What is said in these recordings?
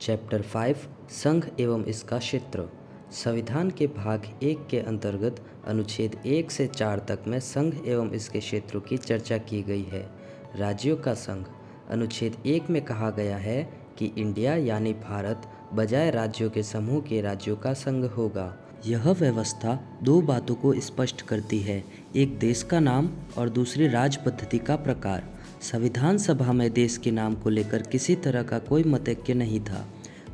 Chapter 5 संघ एवं इसका क्षेत्र। संविधान के भाग 1 के अंतर्गत अनुच्छेद 1 से 4 तक में संघ एवं इसके क्षेत्रों की चर्चा की गई है। राज्यों का संघ। अनुच्छेद 1 में कहा गया है कि इंडिया यानी भारत बजाय राज्यों के समूह के राज्यों का संघ होगा। यह व्यवस्था दो बातों को स्पष्ट करती है, एक देश का नाम और दूसरी राज पद्धति का प्रकार। संविधान सभा में देश के नाम को लेकर किसी तरह का कोई मतैक्य नहीं था।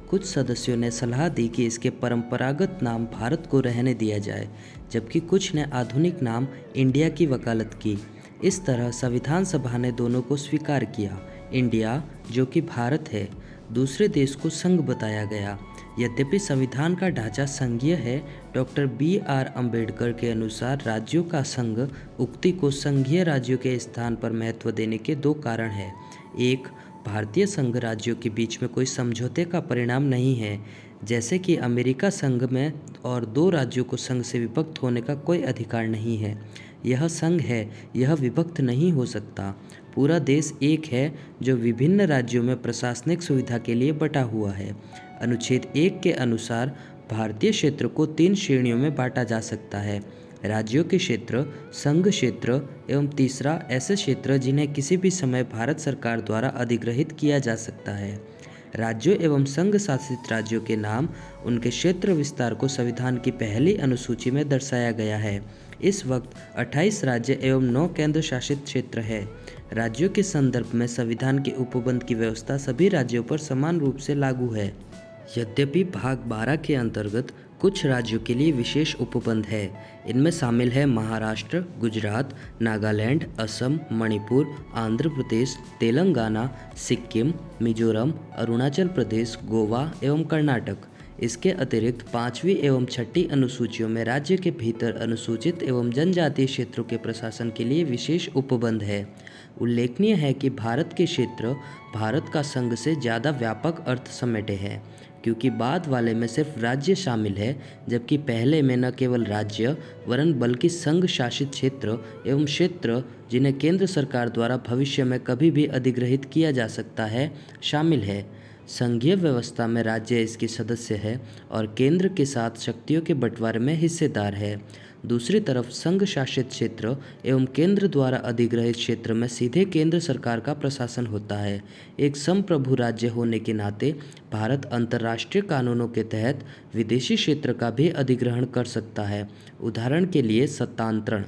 कुछ सदस्यों ने सलाह दी कि इसके परंपरागत नाम भारत को रहने दिया जाए, जबकि कुछ ने आधुनिक नाम इंडिया की वकालत की। इस तरह संविधान सभा ने दोनों को स्वीकार किया। इंडिया, जो कि भारत है, दूसरे देश को संघ बताया गया। यद्यपि संविधान का ढांचा संघीय है, डॉक्टर B.R. अम्बेडकर के अनुसार राज्यों का संघ उक्ति को संघीय राज्यों के स्थान पर महत्व देने के दो कारण हैं। एक, भारतीय संघ राज्यों के बीच में कोई समझौते का परिणाम नहीं है, जैसे कि अमेरिका संघ में, और दो राज्यों को संघ से विभक्त होने का कोई अधिकार नहीं है। यह संघ है, यह विभक्त नहीं हो सकता। पूरा देश एक है जो विभिन्न राज्यों में प्रशासनिक सुविधा के लिए बटा हुआ है। अनुच्छेद 1 के अनुसार भारतीय क्षेत्र को 3 श्रेणियों में बांटा जा सकता है: राज्यों के क्षेत्र, संघ क्षेत्र एवं तीसरा ऐसे क्षेत्र जिन्हें किसी भी समय भारत सरकार द्वारा अधिग्रहित किया जा सकता है। राज्यों एवं संघ शासित राज्यों के नाम उनके क्षेत्र विस्तार को संविधान की पहली अनुसूची में दर्शाया गया है। इस वक्त 28 राज्य एवं 9 केंद्र शासित क्षेत्र है। राज्यों के संदर्भ में संविधान के उपबंध की व्यवस्था सभी राज्यों पर समान रूप से लागू है। यद्यपि भाग 12 के अंतर्गत कुछ राज्यों के लिए विशेष उपबंध है। इनमें शामिल है महाराष्ट्र, गुजरात, नागालैंड, असम, मणिपुर, आंध्र प्रदेश, तेलंगाना, सिक्किम, मिजोरम, अरुणाचल प्रदेश, गोवा एवं कर्नाटक। इसके अतिरिक्त 5वीं एवं 6ठी अनुसूचियों में राज्य के भीतर अनुसूचित एवं जनजातीय क्षेत्रों के प्रशासन के लिए विशेष उपबंध है। उल्लेखनीय है कि भारत के क्षेत्र भारत का संघ से ज़्यादा व्यापक अर्थ समेटे हैं, क्योंकि बाद वाले में सिर्फ राज्य शामिल है, जबकि पहले में न केवल राज्य वरन बल्कि संघ शासित क्षेत्र एवं क्षेत्र जिन्हें केंद्र सरकार द्वारा भविष्य में कभी भी अधिग्रहित किया जा सकता है, शामिल है। संघीय व्यवस्था में राज्य इसके सदस्य है और केंद्र के साथ शक्तियों के बंटवारे में हिस्सेदार है। दूसरी तरफ संघ शासित क्षेत्र एवं केंद्र द्वारा अधिग्रहित क्षेत्र में सीधे केंद्र सरकार का प्रशासन होता है। एक संप्रभु राज्य होने के नाते भारत अंतर्राष्ट्रीय कानूनों के तहत विदेशी क्षेत्र का भी अधिग्रहण कर सकता है। उदाहरण के लिए सत्तांतरण,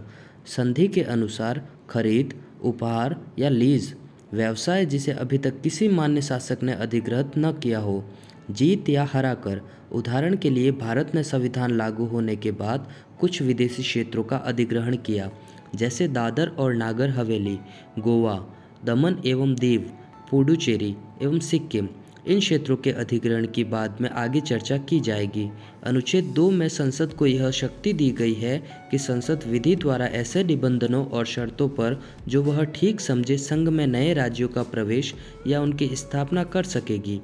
संधि के अनुसार खरीद, उपहार या लीज, व्यवसाय जिसे अभी तक किसी मान्य शासक ने अधिग्रहित न किया हो, जीत या हराकर। उदाहरण के लिए भारत ने संविधान लागू होने के बाद कुछ विदेशी क्षेत्रों का अधिग्रहण किया, जैसे दादर और नागर हवेली, गोवा, दमन एवं दीव, पुडुचेरी एवं सिक्किम। इन क्षेत्रों के अधिग्रहण की बाद में आगे चर्चा की जाएगी। अनुच्छेद 2 में संसद को यह शक्ति दी गई है कि संसद विधि द्वारा ऐसे निबंधनों और शर्तों पर जो वह ठीक समझे संघ में नए राज्यों का प्रवेश या उनकी स्थापना कर सकेगी।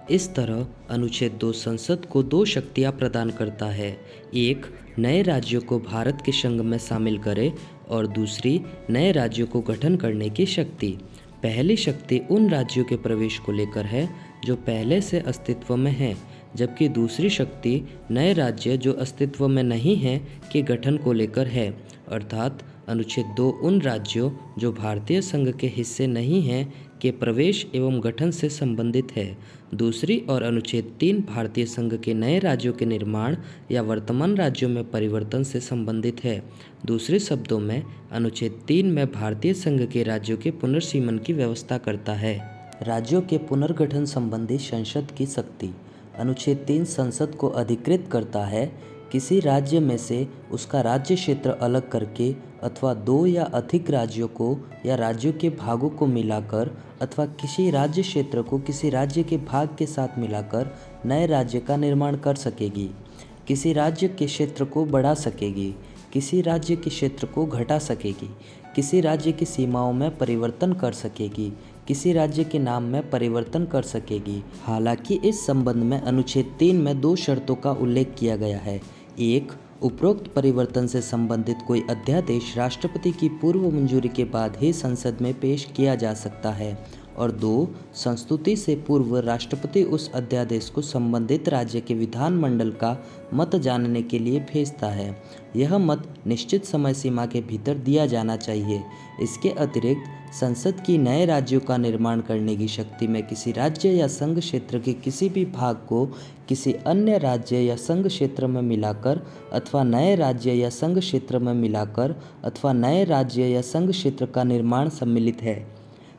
इस तरह अनुच्छेद 2 संसद को 2 शक्तियाँ प्रदान करता है: एक, नए राज्यों को भारत के संघ में शामिल करे और दूसरी, नए राज्यों को गठन करने की शक्ति। पहली शक्ति उन राज्यों के प्रवेश को लेकर है जो पहले से अस्तित्व में हैं, जबकि दूसरी शक्ति नए राज्य जो अस्तित्व में नहीं हैं के गठन को लेकर है। अर्थात अनुच्छेद 2 उन राज्यों जो भारतीय संघ के हिस्से नहीं हैं के प्रवेश एवं गठन से संबंधित है। दूसरी और अनुच्छेद 3 भारतीय संघ के नए राज्यों के निर्माण या वर्तमान राज्यों में परिवर्तन से संबंधित है। दूसरे शब्दों में अनुच्छेद 3 में भारतीय संघ के राज्यों के पुनर्सीमन की व्यवस्था करता है। राज्यों के पुनर्गठन संबंधी संसद की शक्ति। अनुच्छेद 3 संसद को अधिकृत करता है किसी राज्य में से उसका राज्य क्षेत्र अलग करके अथवा 2 या अधिक राज्यों को या राज्यों के भागों को मिलाकर अथवा किसी राज्य क्षेत्र को किसी राज्य के भाग के साथ मिलाकर नए राज्य का निर्माण कर सकेगी। किसी राज्य के क्षेत्र को बढ़ा सकेगी, किसी राज्य के क्षेत्र को घटा सकेगी, किसी राज्य की सीमाओं में परिवर्तन कर सकेगी, किसी राज्य के नाम में परिवर्तन कर सकेगी। हालांकि इस संबंध में अनुच्छेद 3 में 2 शर्तों का उल्लेख किया गया है। एक, उपरोक्त परिवर्तन से संबंधित कोई अध्यादेश राष्ट्रपति की पूर्व मंजूरी के बाद ही संसद में पेश किया जा सकता है। और 2. संस्तुति से पूर्व राष्ट्रपति उस अध्यादेश को संबंधित राज्य के विधानमंडल का मत जानने के लिए भेजता है। यह मत निश्चित समय सीमा के भीतर दिया जाना चाहिए। इसके अतिरिक्त संसद की नए राज्यों का निर्माण करने की शक्ति में किसी राज्य या संघ क्षेत्र के किसी भी भाग को किसी अन्य राज्य या संघ क्षेत्र में मिलाकर अथवा नए राज्य या संघ क्षेत्र में मिलाकर अथवा नए राज्य या संघ क्षेत्र का निर्माण सम्मिलित है।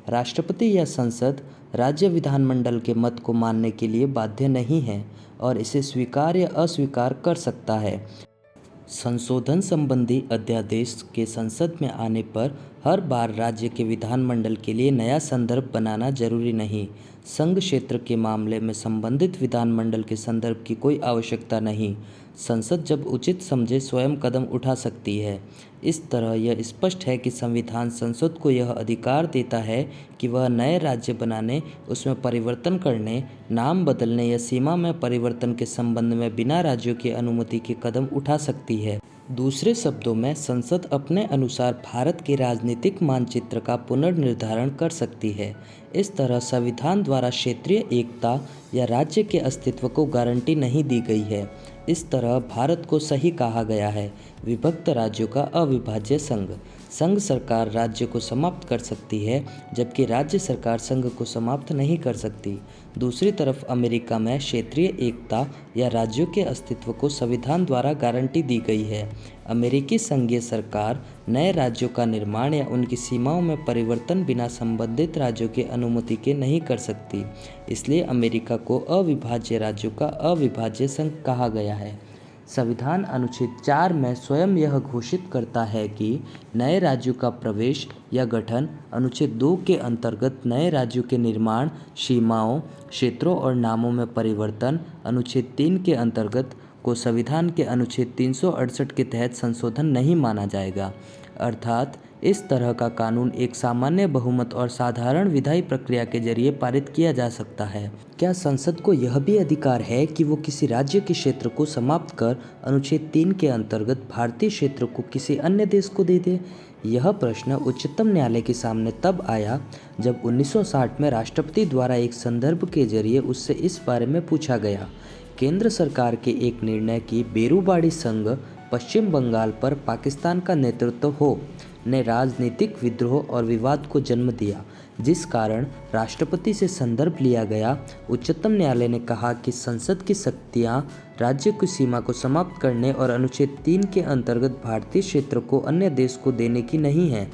राष्ट्रपति या संसद राज्य विधानमंडल के मत को मानने के लिए बाध्य नहीं है और इसे स्वीकार या अस्वीकार कर सकता है। संशोधन संबंधी अध्यादेश के संसद में आने पर हर बार राज्य के विधानमंडल के लिए नया संदर्भ बनाना जरूरी नहीं। संघ क्षेत्र के मामले में संबंधित विधानमंडल के संदर्भ की कोई आवश्यकता नहीं। संसद जब उचित समझे स्वयं कदम उठा सकती है। इस तरह यह स्पष्ट है कि संविधान संसद को यह अधिकार देता है कि वह नए राज्य बनाने, उसमें परिवर्तन करने, नाम बदलने या सीमा में परिवर्तन के संबंध में बिना राज्यों की अनुमति के कदम उठा सकती है। दूसरे शब्दों में, संसद अपने अनुसार भारत के राजनीतिक मानचित्र का पुनर्निर्धारण कर सकती है। इस तरह संविधान द्वारा क्षेत्रीय एकता या राज्य के अस्तित्व को गारंटी नहीं दी गई है। इस तरह भारत को सही कहा गया है। विभक्त राज्यों का अविभाज्य संघ। संघ सरकार राज्य को समाप्त कर सकती है, जबकि राज्य सरकार संघ को समाप्त नहीं कर सकती। दूसरी तरफ अमेरिका में क्षेत्रीय एकता या राज्यों के अस्तित्व को संविधान द्वारा गारंटी दी गई है। अमेरिकी संघीय सरकार नए राज्यों का निर्माण या उनकी सीमाओं में परिवर्तन बिना संबंधित राज्यों की अनुमति के नहीं कर सकती। इसलिए अमेरिका को अविभाज्य राज्यों का अविभाज्य संघ कहा गया है। संविधान अनुच्छेद 4 में स्वयं यह घोषित करता है कि नए राज्यों का प्रवेश या गठन अनुच्छेद 2 के अंतर्गत नए राज्यों के निर्माण, सीमाओं, क्षेत्रों और नामों में परिवर्तन अनुच्छेद 3 के अंतर्गत को संविधान के अनुच्छेद 368 के तहत संशोधन नहीं माना जाएगा। अर्थात इस तरह का कानून एक सामान्य बहुमत और साधारण विधायी प्रक्रिया के जरिए पारित किया जा सकता है। क्या संसद को यह भी अधिकार है कि वो किसी राज्य के क्षेत्र को समाप्त कर अनुच्छेद 3 के अंतर्गत भारतीय क्षेत्र को किसी अन्य देश को दे दे? यह प्रश्न उच्चतम न्यायालय के सामने तब आया जब 1960 में राष्ट्रपति द्वारा एक संदर्भ के जरिए उससे इस बारे में पूछा गया। केंद्र सरकार के एक निर्णय की बेरुबाड़ी संघ पश्चिम बंगाल पर पाकिस्तान का नेतृत्व हो ने राजनीतिक विद्रोह और विवाद को जन्म दिया, जिस कारण राष्ट्रपति से संदर्भ लिया गया। उच्चतम न्यायालय ने कहा कि संसद की शक्तियां राज्य की सीमा को समाप्त करने और अनुच्छेद 3 के अंतर्गत भारतीय क्षेत्र को अन्य देश को देने की नहीं है।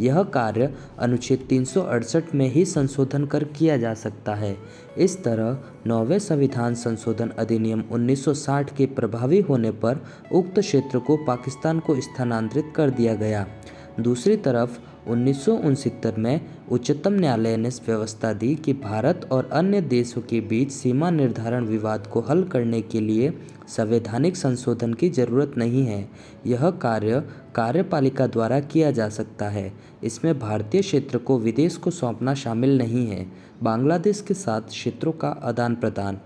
यह कार्य अनुच्छेद 368 में ही संशोधन कर किया जा सकता है। इस तरह 9वें संविधान संशोधन अधिनियम 1960 के प्रभावी होने पर उक्त क्षेत्र को पाकिस्तान को स्थानांतरित कर दिया गया। दूसरी तरफ 1969 में उच्चतम न्यायालय ने व्यवस्था दी कि भारत और अन्य देशों के बीच सीमा निर्धारण विवाद को हल करने के लिए संवैधानिक संशोधन की जरूरत नहीं है। यह कार्य कार्यपालिका द्वारा किया जा सकता है। इसमें भारतीय क्षेत्र को विदेश को सौंपना शामिल नहीं है। बांग्लादेश के साथ क्षेत्रों का आदान प्रदान।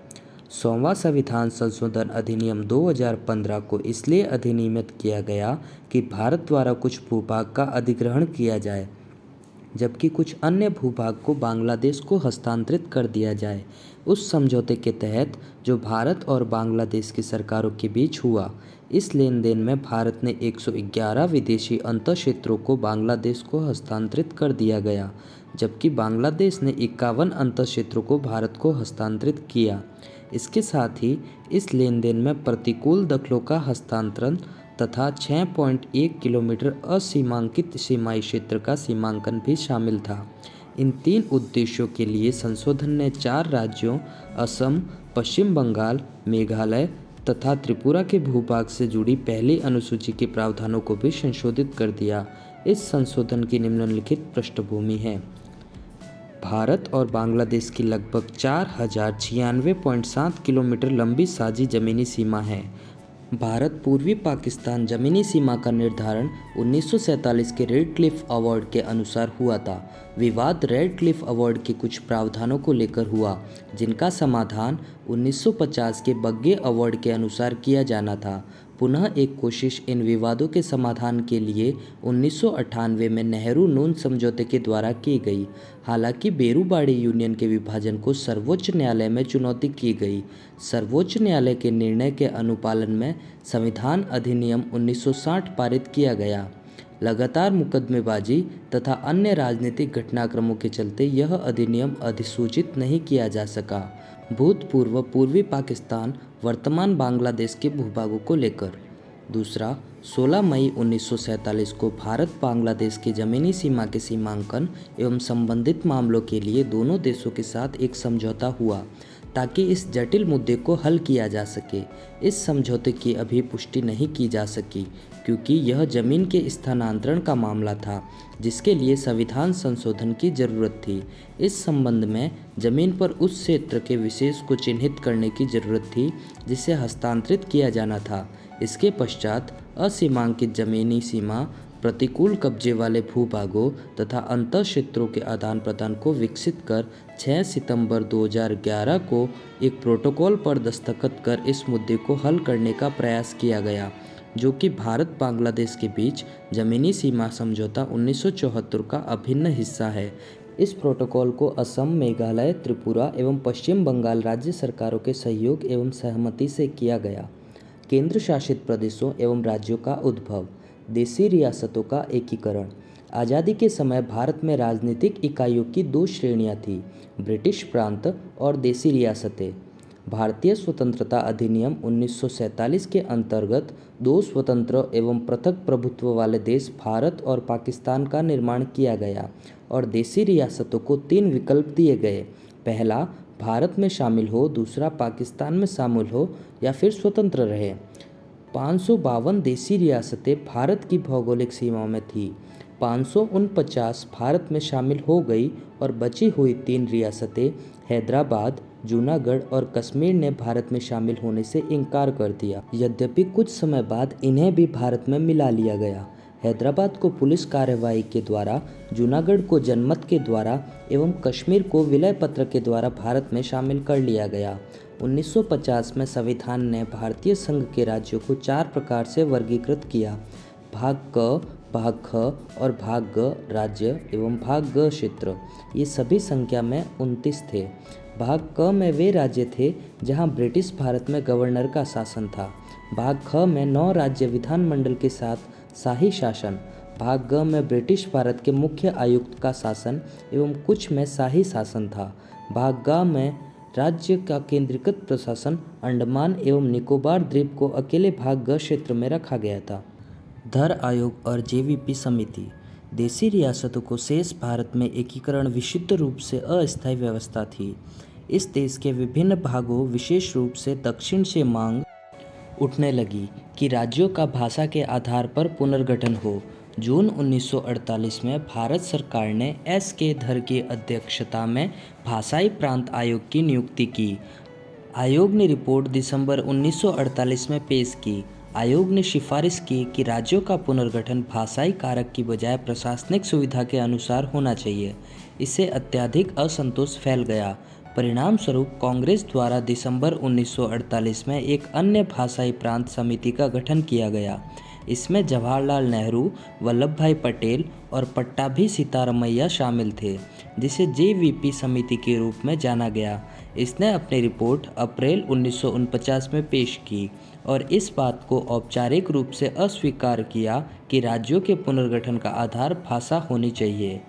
100वां संविधान संशोधन अधिनियम 2015 को इसलिए अधिनियमित किया गया कि भारत द्वारा कुछ भूभाग का अधिग्रहण किया जाए, जबकि कुछ अन्य भूभाग को बांग्लादेश को हस्तांतरित कर दिया जाए। उस समझौते के तहत जो भारत और बांग्लादेश की सरकारों के बीच हुआ, इस लेन देन में भारत ने 111 विदेशी अंतःक्षेत्रों को बांग्लादेश को हस्तांतरित कर दिया गया, जबकि बांग्लादेश ने 51 अंतःक्षेत्रों को भारत को हस्तांतरित किया। इसके साथ ही इस लेन देन में प्रतिकूल दखलों का हस्तांतरण तथा 6.1 किलोमीटर असीमांकित सीमाई क्षेत्र का सीमांकन भी शामिल था। इन 3 उद्देश्यों के लिए संशोधन ने 4 राज्यों असम, पश्चिम बंगाल, मेघालय तथा त्रिपुरा के भूभाग से जुड़ी पहली अनुसूची के प्रावधानों को भी संशोधित कर दिया। इस संशोधन की निम्नलिखित पृष्ठभूमि है। भारत और बांग्लादेश की लगभग 4096.7 किलोमीटर लंबी साझी जमीनी सीमा है। भारत पूर्वी पाकिस्तान जमीनी सीमा का निर्धारण 1947 के रेड क्लिफ अवार्ड के अनुसार हुआ था। विवाद रेड क्लिफ अवार्ड के कुछ प्रावधानों को लेकर हुआ, जिनका समाधान 1950 के बग्गे अवार्ड के अनुसार किया जाना था। पुनः एक कोशिश इन विवादों के समाधान के लिए 1998 में नेहरू-नून समझौते के द्वारा की गई। हालांकि बेरूबाड़ी यूनियन के विभाजन को सर्वोच्च न्यायालय में चुनौती की गई। सर्वोच्च न्यायालय के निर्णय के अनुपालन में संविधान अधिनियम 1960 पारित किया गया। लगातार मुकदमेबाजी तथा अन्य राजनीतिक घटनाक्रमों के चलते यह अधिनियम अधिसूचित नहीं किया जा सका। भूतपूर्व पूर्वी पाकिस्तान वर्तमान बांग्लादेश के भूभागों को लेकर। दूसरा, 16 मई 1947 को भारत बांग्लादेश की ज़मीनी सीमा के सीमांकन एवं संबंधित मामलों के लिए दोनों देशों के साथ एक समझौता हुआ ताकि इस जटिल मुद्दे को हल किया जा सके। इस समझौते की अभी पुष्टि नहीं की जा सकी क्योंकि यह जमीन के स्थानांतरण का मामला था जिसके लिए संविधान संशोधन की जरूरत थी। इस संबंध में जमीन पर उस क्षेत्र के विशेष को चिन्हित करने की जरूरत थी जिसे हस्तांतरित किया जाना था। इसके पश्चात असीमांकित जमीनी सीमा, प्रतिकूल कब्जे वाले भूभागों तथा अंतर क्षेत्रों के आदान प्रदान को विकसित कर 6 सितंबर 2011 को एक प्रोटोकॉल पर दस्तखत कर इस मुद्दे को हल करने का प्रयास किया गया, जो कि भारत बांग्लादेश के बीच जमीनी सीमा समझौता 1974 का अभिन्न हिस्सा है। इस प्रोटोकॉल को असम, मेघालय, त्रिपुरा एवं पश्चिम बंगाल राज्य सरकारों के सहयोग एवं सहमति से किया गया। केंद्र शासित प्रदेशों एवं राज्यों का उद्भव। देशी रियासतों का एकीकरण। आज़ादी के समय भारत में राजनीतिक इकाइयों की 2 श्रेणियां थीं, ब्रिटिश प्रांत और देशी रियासतें। भारतीय स्वतंत्रता अधिनियम 1947 के अंतर्गत 2 स्वतंत्र एवं पृथक प्रभुत्व वाले देश भारत और पाकिस्तान का निर्माण किया गया और देशी रियासतों को 3 विकल्प दिए गए। पहला, भारत में शामिल हो, दूसरा, पाकिस्तान में शामिल हो या फिर स्वतंत्र रहे। 552 देशी रियासतें भारत की भौगोलिक सीमा में थीं। 549 भारत में शामिल हो गई और बची हुई 3 रियासतें हैदराबाद, जूनागढ़ और कश्मीर ने भारत में शामिल होने से इनकार कर दिया। यद्यपि कुछ समय बाद इन्हें भी भारत में मिला लिया गया। हैदराबाद को पुलिस कार्रवाई के द्वारा, जूनागढ़ को जनमत के द्वारा एवं कश्मीर को विलय पत्र के द्वारा भारत में शामिल कर लिया गया। 1950 में संविधान ने भारतीय संघ के राज्यों को 4 प्रकार से वर्गीकृत किया: भाग क, भाग ख और भाग ग राज्य एवं भाग ग क्षेत्र। ये सभी संख्या में 29 थे। भाग क में वे राज्य थे जहां ब्रिटिश भारत में गवर्नर का शासन था। भाग ख में 9 राज्य विधानमंडल के साथ शाही शासन। भाग ग में ब्रिटिश भारत के मुख्य आयुक्त का शासन एवं कुछ में शाही शासन था। भाग ग में राज्य का केंद्रीकृत प्रशासन अंडमान एवं निकोबार द्वीप को अकेले भाग ग क्षेत्र में रखा गया था। धर आयोग और जेवीपी समिति। देशी रियासतों को शेष भारत में एकीकरण विशुद्ध रूप से अस्थायी व्यवस्था थी। इस देश के विभिन्न भागों, विशेष रूप से दक्षिण से मांग उठने लगी कि राज्यों का भाषा के आधार पर पुनर्गठन हो। जून 1948 में भारत सरकार ने S.K. धर की अध्यक्षता में भाषाई प्रांत आयोग की नियुक्ति की। आयोग ने रिपोर्ट दिसंबर 1948 में पेश की। आयोग ने सिफारिश की कि राज्यों का पुनर्गठन भाषाई कारक की बजाय प्रशासनिक सुविधा के अनुसार होना चाहिए। इससे अत्यधिक असंतोष फैल गया। परिणाम स्वरूप कांग्रेस द्वारा दिसंबर 1948 में एक अन्य भाषाई प्रांत समिति का गठन किया गया। इसमें जवाहरलाल नेहरू, वल्लभ भाई पटेल और पट्टाभी सीतारमैया शामिल थे, जिसे जेवीपी समिति के रूप में जाना गया। इसने अपनी रिपोर्ट अप्रैल 1949 में पेश की और इस बात को औपचारिक रूप से अस्वीकार किया कि राज्यों के पुनर्गठन का आधार भाषा होनी चाहिए।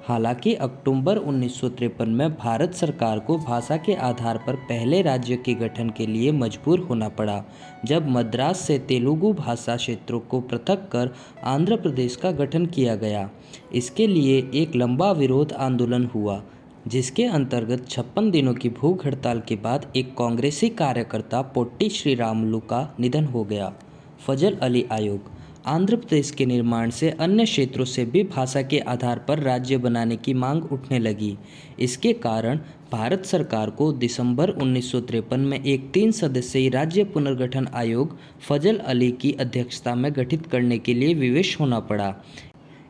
हालांकि अक्टूबर 1953 में भारत सरकार को भाषा के आधार पर पहले राज्य के गठन के लिए मजबूर होना पड़ा, जब मद्रास से तेलुगु भाषा क्षेत्रों को पृथक कर आंध्र प्रदेश का गठन किया गया। इसके लिए एक लंबा विरोध आंदोलन हुआ, जिसके अंतर्गत 56 दिनों की भूख हड़ताल के बाद एक कांग्रेसी कार्यकर्ता पोट्टी श्रीरामुलु का निधन हो गया। फजल अली आयोग। आंध्र प्रदेश के निर्माण से अन्य क्षेत्रों से भी भाषा के आधार पर राज्य बनाने की मांग उठने लगी। इसके कारण भारत सरकार को दिसंबर 1953 में एक 3 सदस्यीय राज्य पुनर्गठन आयोग फजल अली की अध्यक्षता में गठित करने के लिए विवश होना पड़ा।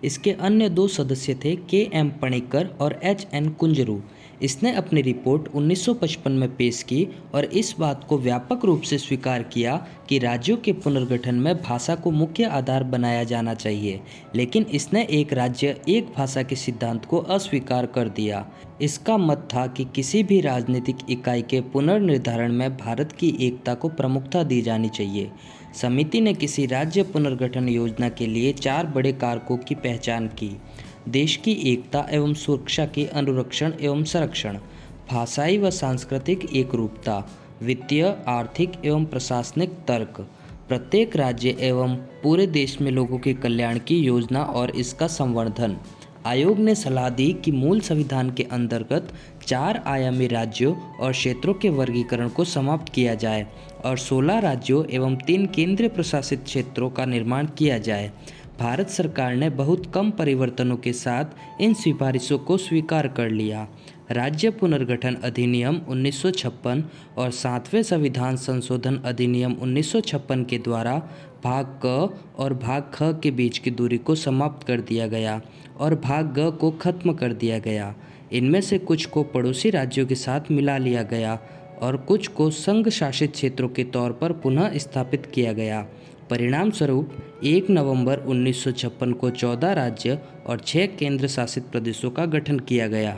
इसके अन्य 2 सदस्य थे के.एम. पणिक्कर और H.N. कुंजरू। इसने अपनी रिपोर्ट 1955 में पेश की और इस बात को व्यापक रूप से स्वीकार किया कि राज्यों के पुनर्गठन में भाषा को मुख्य आधार बनाया जाना चाहिए, लेकिन इसने एक राज्य एक भाषा के सिद्धांत को अस्वीकार कर दिया। इसका मत था कि किसी भी राजनीतिक इकाई के पुनर्निर्धारण में भारत की एकता को प्रमुखता दी जानी चाहिए। समिति ने किसी राज्य पुनर्गठन योजना के लिए 4 बड़े कारकों की पहचान की: देश की एकता एवं सुरक्षा के अनुरक्षण एवं संरक्षण, भाषाई व सांस्कृतिक एकरूपता, वित्तीय, आर्थिक एवं प्रशासनिक तर्क, प्रत्येक राज्य एवं पूरे देश में लोगों के कल्याण की योजना और इसका संवर्धन। आयोग ने सलाह दी कि मूल संविधान के अंतर्गत 4 आयामी राज्यों और क्षेत्रों के वर्गीकरण को समाप्त किया जाए और 16 राज्यों एवं 3 केंद्रीय प्रशासित क्षेत्रों का निर्माण किया जाए। भारत सरकार ने बहुत कम परिवर्तनों के साथ इन सिफारिशों को स्वीकार कर लिया। राज्य पुनर्गठन अधिनियम 1956 और 7वें संविधान संशोधन अधिनियम 1956 के द्वारा भाग क और भाग ख के बीच की दूरी को समाप्त कर दिया गया और भाग ग को खत्म कर दिया गया। इनमें से कुछ को पड़ोसी राज्यों के साथ मिला लिया गया और कुछ को संघ शासित क्षेत्रों के तौर पर पुनः स्थापित किया गया। परिणाम स्वरूप 1 नवंबर 1956 को 14 राज्य और 6 केंद्र शासित प्रदेशों का गठन किया गया।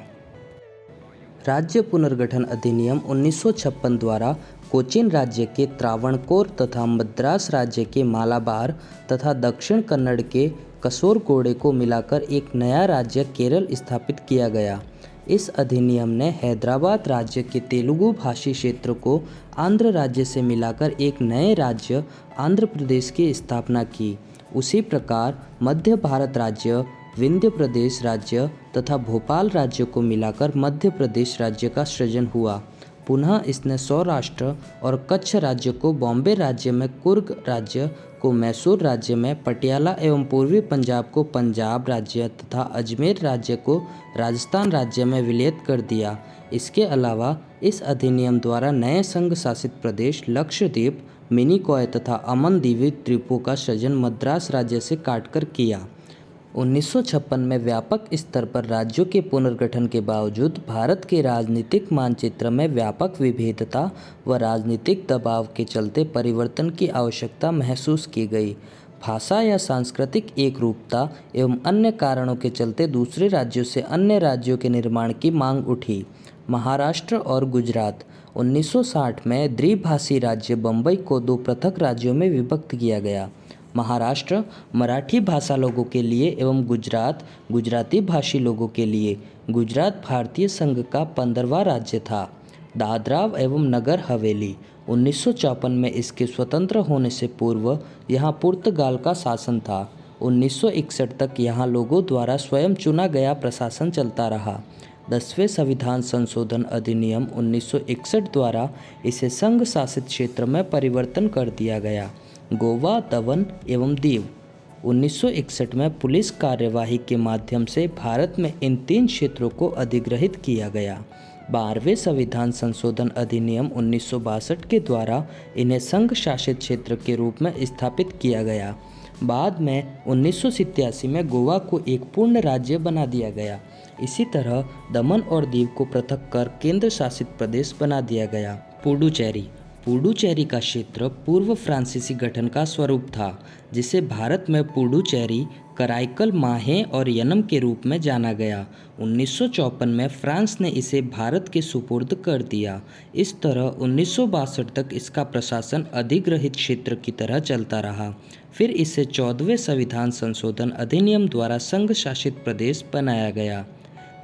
राज्य पुनर्गठन अधिनियम 1956 द्वारा कोचीन राज्य के त्रावणकोर तथा मद्रास राज्य के मालाबार तथा दक्षिण कन्नड़ के कसोरगोडे को मिलाकर एक नया राज्य केरल स्थापित किया गया। इस अधिनियम ने हैदराबाद राज्य के तेलुगु भाषी क्षेत्र को आंध्र राज्य से मिलाकर एक नए राज्य आंध्र प्रदेश की स्थापना की। उसी प्रकार मध्य भारत राज्य, विंध्य प्रदेश राज्य तथा भोपाल राज्य को मिलाकर मध्य प्रदेश राज्य का सृजन हुआ। पुनः इसने सौराष्ट्र और कच्छ राज्य को बॉम्बे राज्य में, कुर्ग राज्य को मैसूर राज्य में, पटियाला एवं पूर्वी पंजाब को पंजाब राज्य तथा अजमेर राज्य को राजस्थान राज्य में विलय कर दिया। इसके अलावा इस अधिनियम द्वारा नए संघ शासित प्रदेश लक्षद्वीप, मिनिकॉय तथा अमन द्वीप द्वीपों का सृजन मद्रास राज्य से काटकर किया। 1956 में व्यापक स्तर पर राज्यों के पुनर्गठन के बावजूद भारत के राजनीतिक मानचित्र में व्यापक विभेदता व राजनीतिक दबाव के चलते परिवर्तन की आवश्यकता महसूस की गई। भाषा या सांस्कृतिक एकरूपता एवं अन्य कारणों के चलते दूसरे राज्यों से अन्य राज्यों के निर्माण की मांग उठी। महाराष्ट्र और गुजरात 1960 में द्विभाषी राज्य बम्बई को 2 पृथक राज्यों में विभक्त किया गया। महाराष्ट्र मराठी भाषा लोगों के लिए एवं गुजरात गुजराती भाषी लोगों के लिए। गुजरात भारतीय संघ का 15वां राज्य था। दादरा एवं नगर हवेली 1954 में इसके स्वतंत्र होने से पूर्व यहाँ पुर्तगाल का शासन था। 1961 तक यहाँ लोगों द्वारा स्वयं चुना गया प्रशासन चलता रहा। 10वें संविधान संशोधन अधिनियम 1961 द्वारा इसे संघ शासित क्षेत्र में परिवर्तन कर दिया गया। गोवा, दमन एवं दीव 1961 में पुलिस कार्यवाही के माध्यम से भारत में इन 3 क्षेत्रों को अधिग्रहित किया गया। 12वें संविधान संशोधन अधिनियम 1962 के द्वारा इन्हें संघ शासित क्षेत्र के रूप में स्थापित किया गया। बाद में 1987 में गोवा को एक पूर्ण राज्य बना दिया गया। इसी तरह दमन और दीव को पृथक कर केंद्र शासित प्रदेश बना दिया गया। पुडुचेरी का क्षेत्र पूर्व फ्रांसीसी गठन का स्वरूप था, जिसे भारत में पुडुचेरी, कराईकल, माहे और यनम के रूप में जाना गया। 1954 में फ्रांस ने इसे भारत के सुपुर्द कर दिया। इस तरह 1962 तक इसका प्रशासन अधिग्रहित क्षेत्र की तरह चलता रहा। फिर इसे 14वें संविधान संशोधन अधिनियम द्वारा संघ शासित प्रदेश बनाया गया।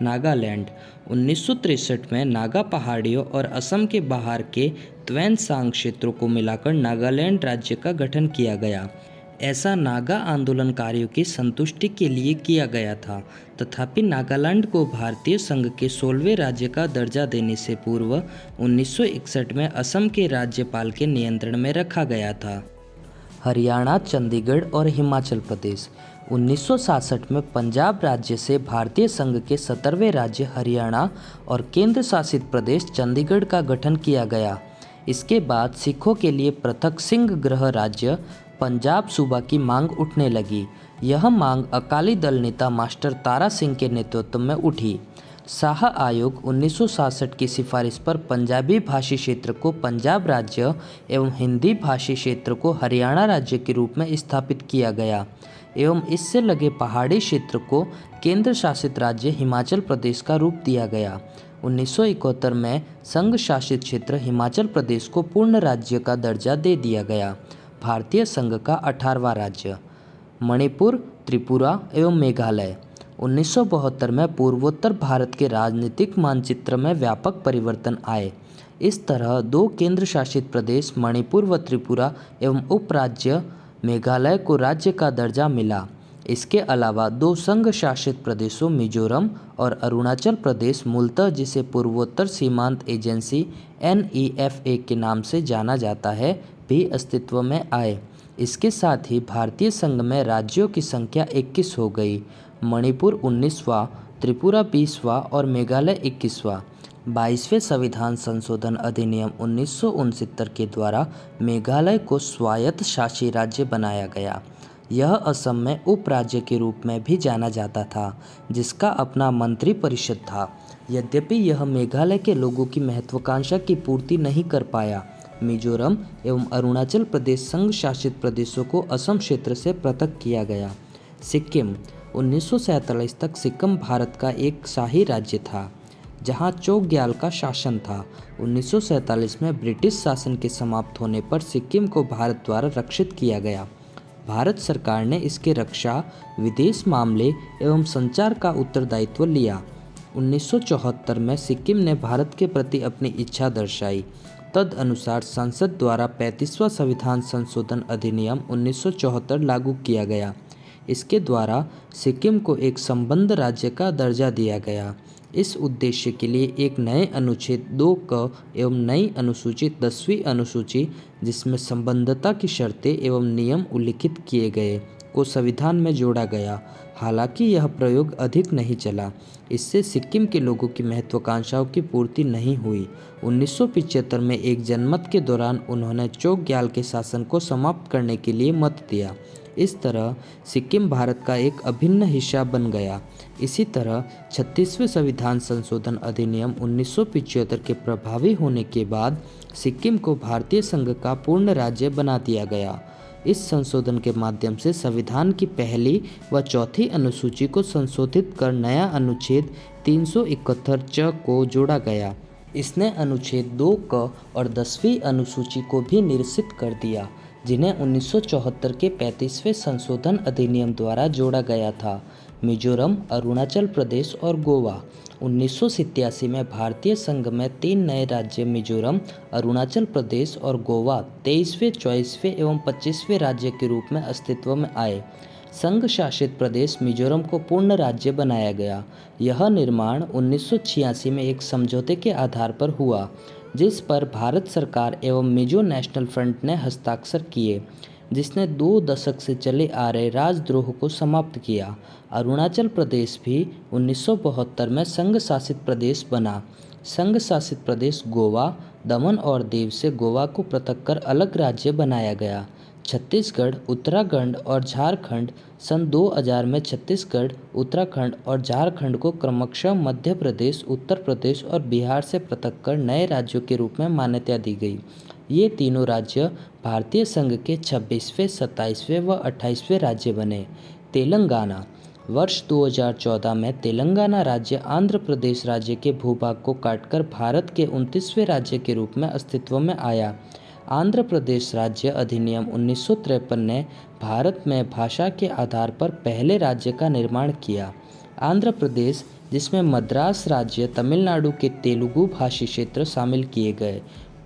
नागालैंड 1963 में नागा पहाड़ियों और असम के बाहर के त्वेनसांग क्षेत्रों को मिलाकर नागालैंड राज्य का गठन किया गया। ऐसा नागा आंदोलनकारियों की संतुष्टि के लिए किया गया था। तथापि नागालैंड को भारतीय संघ के 16वें राज्य का दर्जा देने से पूर्व 1961 में असम के राज्यपाल के नियंत्रण में रखा गया था। हरियाणा, चंडीगढ़ और हिमाचल प्रदेश 1966 में पंजाब राज्य से भारतीय संघ के 17वें राज्य हरियाणा और केंद्र शासित प्रदेश चंडीगढ़ का गठन किया गया। इसके बाद सिखों के लिए पृथक सिंह गृह राज्य पंजाब सूबा की मांग उठने लगी। यह मांग अकाली दल नेता मास्टर तारा सिंह के नेतृत्व में उठी। शाह आयोग 1966 की सिफारिश पर पंजाबी भाषी क्षेत्र को पंजाब राज्य एवं हिंदी भाषी क्षेत्र को हरियाणा राज्य के रूप में स्थापित किया गया एवं इससे लगे पहाड़ी क्षेत्र को केंद्र शासित राज्य हिमाचल प्रदेश का रूप दिया गया। 1971 में संघ शासित क्षेत्र हिमाचल प्रदेश को पूर्ण राज्य का दर्जा दे दिया गया। भारतीय संघ का 18वां राज्य मणिपुर, त्रिपुरा एवं मेघालय। 1972 में पूर्वोत्तर भारत के राजनीतिक मानचित्र में व्यापक परिवर्तन आए। इस तरह दो केंद्र शासित प्रदेश मणिपुर व त्रिपुरा एवं उपराज्य मेघालय को राज्य का दर्जा मिला। इसके अलावा दो संघ शासित प्रदेशों मिजोरम और अरुणाचल प्रदेश, मूलतः जिसे पूर्वोत्तर सीमांत एजेंसी NEFA के नाम से जाना जाता है, भी अस्तित्व में आए। इसके साथ ही भारतीय संघ में राज्यों की संख्या 21 हो गई। मणिपुर 19वां, त्रिपुरा 20वां और मेघालय 21वां। 22वें संविधान संशोधन अधिनियम 1969 के द्वारा मेघालय को स्वायत्त शासी राज्य बनाया गया। यह असम में उपराज्य के रूप में भी जाना जाता था, जिसका अपना मंत्री परिषद था। यद्यपि यह मेघालय के लोगों की महत्वाकांक्षा की पूर्ति नहीं कर पाया। मिजोरम एवं अरुणाचल प्रदेश संघ शासित प्रदेशों को असम क्षेत्र से पृथक किया गया। सिक्किम 1947 तक सिक्किम भारत का एक शाही राज्य था, जहां चोग्याल का शासन था। 1947 में ब्रिटिश शासन के समाप्त होने पर सिक्किम को भारत द्वारा रक्षित किया गया। भारत सरकार ने इसके रक्षा, विदेश मामले एवं संचार का उत्तरदायित्व लिया। 1974 में सिक्किम ने भारत के प्रति अपनी इच्छा दर्शाई। तदनुसार संसद द्वारा 35वां संविधान संशोधन अधिनियम 1974 लागू किया गया। इसके द्वारा सिक्किम को एक संबद्ध राज्य का दर्जा दिया गया। इस उद्देश्य के लिए एक नए अनुच्छेद 2 एवं नई अनुसूची 10वीं अनुसूची, जिसमें संबद्धता की शर्तें एवं नियम उल्लिखित किए गए, को संविधान में जोड़ा गया। हालांकि यह प्रयोग अधिक नहीं चला। इससे सिक्किम के लोगों की महत्वाकांक्षाओं की पूर्ति नहीं हुई। 1975 में एक जनमत के दौरान उन्होंने चोग्याल के शासन को समाप्त करने के लिए मत दिया। इस तरह सिक्किम भारत का एक अभिन्न हिस्सा बन गया। इसी तरह 36वें संविधान संशोधन अधिनियम 1975 के प्रभावी होने के बाद सिक्किम को भारतीय संघ का पूर्ण राज्य बना दिया गया। इस संशोधन के माध्यम से संविधान की पहली व चौथी अनुसूची को संशोधित कर नया अनुच्छेद 371 च को जोड़ा गया। इसने अनुच्छेद 2 क और 10वीं अनुसूची को भी निरसित कर दिया, जिन्हें 1974 के 35वें संशोधन अधिनियम द्वारा जोड़ा गया था। मिजोरम, अरुणाचल प्रदेश और गोवा। 1987 में भारतीय संघ में 3 नए राज्य मिजोरम, अरुणाचल प्रदेश और गोवा 23वें, 24वें एवं 25वें राज्य के रूप में अस्तित्व में आए। संघ शासित प्रदेश मिजोरम को पूर्ण राज्य बनाया गया। यह निर्माण 1986 में एक समझौते के आधार पर हुआ, जिस पर भारत सरकार एवं मिजो नेशनल फ्रंट ने हस्ताक्षर किए, जिसने 2 दशक से चले आ रहे राजद्रोह को समाप्त किया। अरुणाचल प्रदेश भी 1972 में संघ शासित प्रदेश बना। संघ शासित प्रदेश गोवा, दमन और दीव से गोवा को पृथक कर अलग राज्य बनाया गया। छत्तीसगढ़, उत्तराखंड और झारखंड सन 2000 में छत्तीसगढ़, उत्तराखंड और झारखंड को क्रमशः मध्य प्रदेश, उत्तर प्रदेश और बिहार से पृथक कर नए राज्यों के रूप में मान्यता दी गई। ये तीनों राज्य भारतीय संघ के 26वें, 27वें व 28वें राज्य बने। तेलंगाना। वर्ष 2014 में तेलंगाना राज्य आंध्र प्रदेश राज्य के भूभाग को काटकर भारत के 29वें राज्य के रूप में अस्तित्व में आया। आंध्र प्रदेश राज्य अधिनियम 1953 ने भारत में भाषा के आधार पर पहले राज्य का निर्माण किया। आंध्र प्रदेश, जिसमें मद्रास राज्य, तमिलनाडु के तेलुगु भाषी क्षेत्र शामिल किए गए।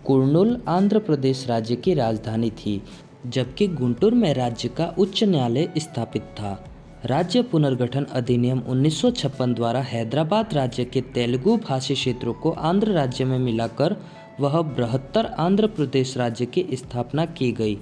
कुर्नूल आंध्र प्रदेश राज्य की राजधानी थी, जबकि गुंटूर में राज्य का उच्च न्यायालय स्थापित था। राज्य पुनर्गठन अधिनियम 1956 द्वारा हैदराबाद राज्य के तेलुगु भाषी क्षेत्रों को आंध्र राज्य में मिलाकर वह बृहत्तर आंध्र प्रदेश राज्य की स्थापना की गई।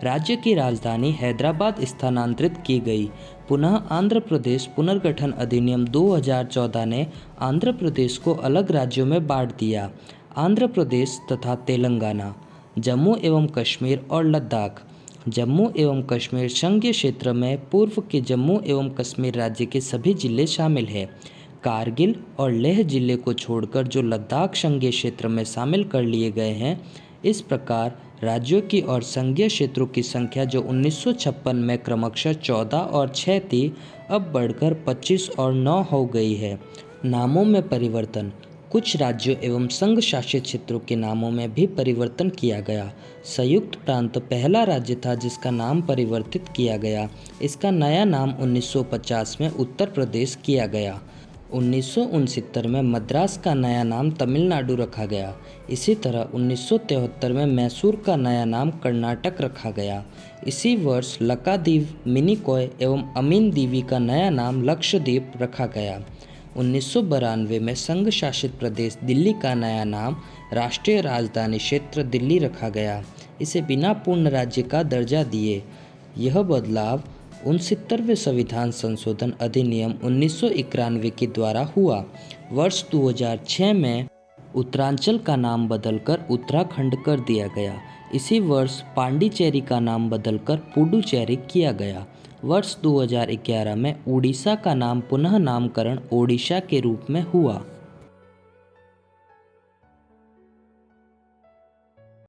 राज्य की राजधानी हैदराबाद स्थानांतरित की गई। पुनः आंध्र प्रदेश पुनर्गठन अधिनियम 2014 ने आंध्र प्रदेश को अलग राज्यों में बांट दिया। आंध्र प्रदेश तथा तेलंगाना। जम्मू एवं कश्मीर और लद्दाख। जम्मू एवं कश्मीर संघीय क्षेत्र में पूर्व के जम्मू एवं कश्मीर राज्य के सभी जिले शामिल हैं। कारगिल और लेह जिले को छोड़कर जो लद्दाख संघीय क्षेत्र में शामिल कर लिए गए हैं। इस प्रकार राज्यों की और संघीय क्षेत्रों की संख्या जो 1956 में क्रमशः 14 और 6 थी, अब बढ़कर 25 और 9 हो गई है। नामों में परिवर्तन। कुछ राज्यों एवं संघ शासित क्षेत्रों के नामों में भी परिवर्तन किया गया। संयुक्त प्रांत पहला राज्य था जिसका नाम परिवर्तित किया गया। इसका नया नाम 1950 में उत्तर प्रदेश किया गया। 1969 में मद्रास का नया नाम तमिलनाडु रखा गया। इसी तरह 1973 में मैसूर का नया नाम कर्नाटक रखा गया। इसी वर्ष लक्षद्वीप, मिनिकॉय एवं अमीन दीवी का नया नाम लक्षद्वीप रखा गया। 1992 में संघ शासित प्रदेश दिल्ली का नया नाम राष्ट्रीय राजधानी क्षेत्र दिल्ली रखा गया। इसे बिना पूर्ण राज्य का दर्जा दिए। यह बदलाव 69वें संविधान संशोधन अधिनियम 1991 के द्वारा हुआ। वर्ष 2006 में उत्तरांचल का नाम बदलकर उत्तराखंड कर दिया गया। इसी वर्ष पांडिचेरी का नाम बदलकर पुडुचेरी किया गया। वर्ष 2011 में उड़ीसा का नाम पुनः नामकरण ओडिशा के रूप में हुआ।